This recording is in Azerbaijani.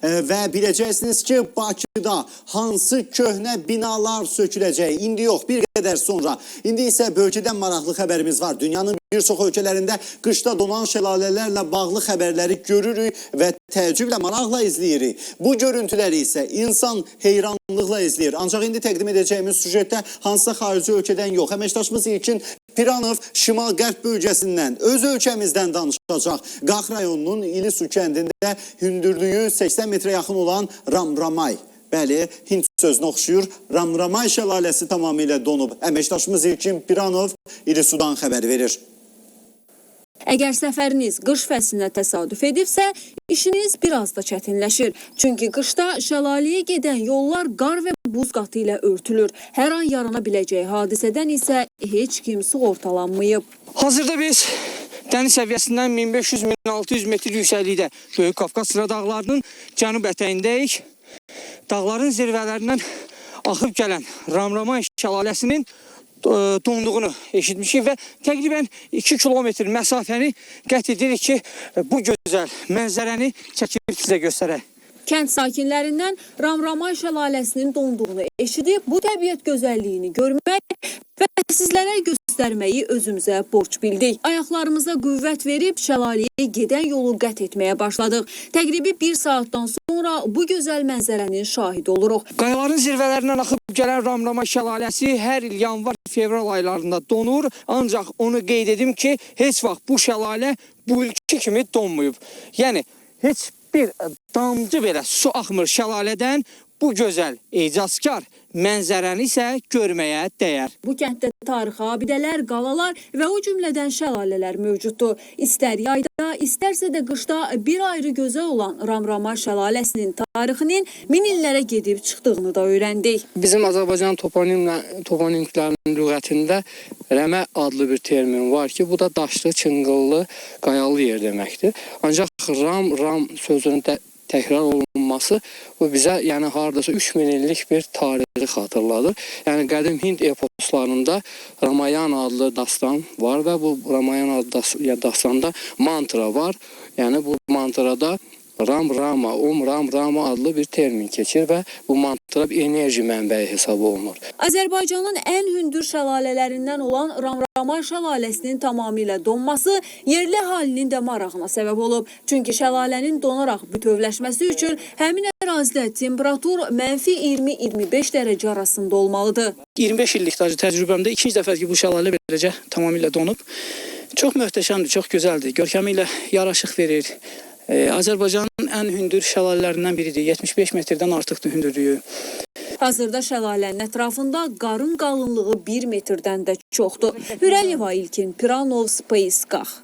və biləcəksiniz ki, Bakıda hansı köhnə binalar söküləcək. İndi yox, bir qədər sonra. İndi isə bölgədən maraqlı xəbərimiz var. Dünyanın bir çox ölkələrində qışda donan şəlalələrlə bağlı xəbərləri görürük və təəccüblə, maraqla izləyirik. Bu görüntüləri isə insan heyranlıqla izləyir. Ancaq indi təqdim edəcəyimiz süjetdə hansısa xarici ölkədən yox. Əməkdaşımız İlkin Piranov şimal-qərb bölgəsindən, öz ölkəmizdən danışacaq. Qax rayonunun İlisu kəndində hündürlüyü 80 metrə yaxın olan Ramramay. Bəli, Hind sözünə oxşuyur. Ramramay şəlaləsi tamamilə donub. Əməkdaşımız İlkin Piranov İlisudan xəbər verir. Əgər səfəriniz qış fəslinə təsadüf edibsə, işiniz biraz da çətinləşir. Çünki qışda şəlaləyə gedən yollar qar və buz qatı ilə örtülür. Hər an yarana biləcək hadisədən isə heç kim sığortalanmayıb. Hazırda biz dəniz səviyyəsindən 1500-1600 metr yüksəklikdə Böyük Qafqaz sıra dağlarının cənub ətəyindəyik. Dağların zirvələrindən axıb gələn Ramramay şəlaləsinin donduğunu eşitmişik və təqribən 2 kilometr məsafəni qət edirik ki, bu gözəl mənzərəni çəkib sizə göstərək. Kənd sakinlərindən Ramramay şəlaləsinin donduğunu eşidib, bu təbiət gözəlliyini görmək və sizlərə göstərməyi özümüzə borc bildik. Ayaqlarımıza qüvvət verib şəlaləyə gedən yolu qət etməyə başladıq. Təqribi 1 saatdan sonra bu gözəl mənzərənin şahidi oluruq. Qayaların zirvələrindən axıb gələn Ramramay şəlaləsi hər il yanvar-fevral aylarında donur. Ancaq onu qeyd edim ki, heç vaxt bu şəlalə bu ilki kimi donmayıb. Yəni, heç bir damcı belə su axmır şəlalədən. Bu gözəl, ecazkar mənzərəni isə görməyə dəyər. Bu kənddə tarixi abidələr, qalalar və o cümlədən şəlalələr mövcuddur. İstər yayda, istərsə də qışda bir ayrı gözəl olan Ramramay şəlaləsinin tarixinin 1000 illərə gedib çıxdığını da öyrəndik. Bizim Azərbaycan toponimiklərinin lüğətində rəmə adlı bir termin var ki, bu da daşlı, çınqıllı, qayalı yer deməkdir. Ancaq ram sözünün təkrar olunması bu bizə yəni hardasa 3000 illik bir tarixi xatırladır. Yəni qədim Hind eposlarında Ramayana adlı dastan var və bu Ramayana adlı dastanda mantra var. Yəni bu mantrada Ram Rama adlı bir termin keçir və bu mantra enerji mənbəyi hesab olunur. Azərbaycanın ən hündür şəlalələrindən olan Ramramay şəlaləsinin tamamilə donması yerli əhalinin də marağına səbəb olub. Çünki şəlalənin donaraq bütövləşməsi üçün həmin ərazidə temperatur -20-25 dərəcə arasında olmalıdır. 25 illik təcrübəmdə ikinci dəfə ki, bu şəlalə beləcə tamamilə donub. Çox möhtəşəmdir, çox gözəldir. Görkəmi ilə yaraşıq verir. Azərbaycanın ən hündür şəlalələrindən biridir. 75 metrdən artıqdır hündürlüyü. Hazırda şəlalənin ətrafında qarın qalınlığı 1 metrdən də çoxdur. Hürəliyeva, İlkin Piranov, Space Qax.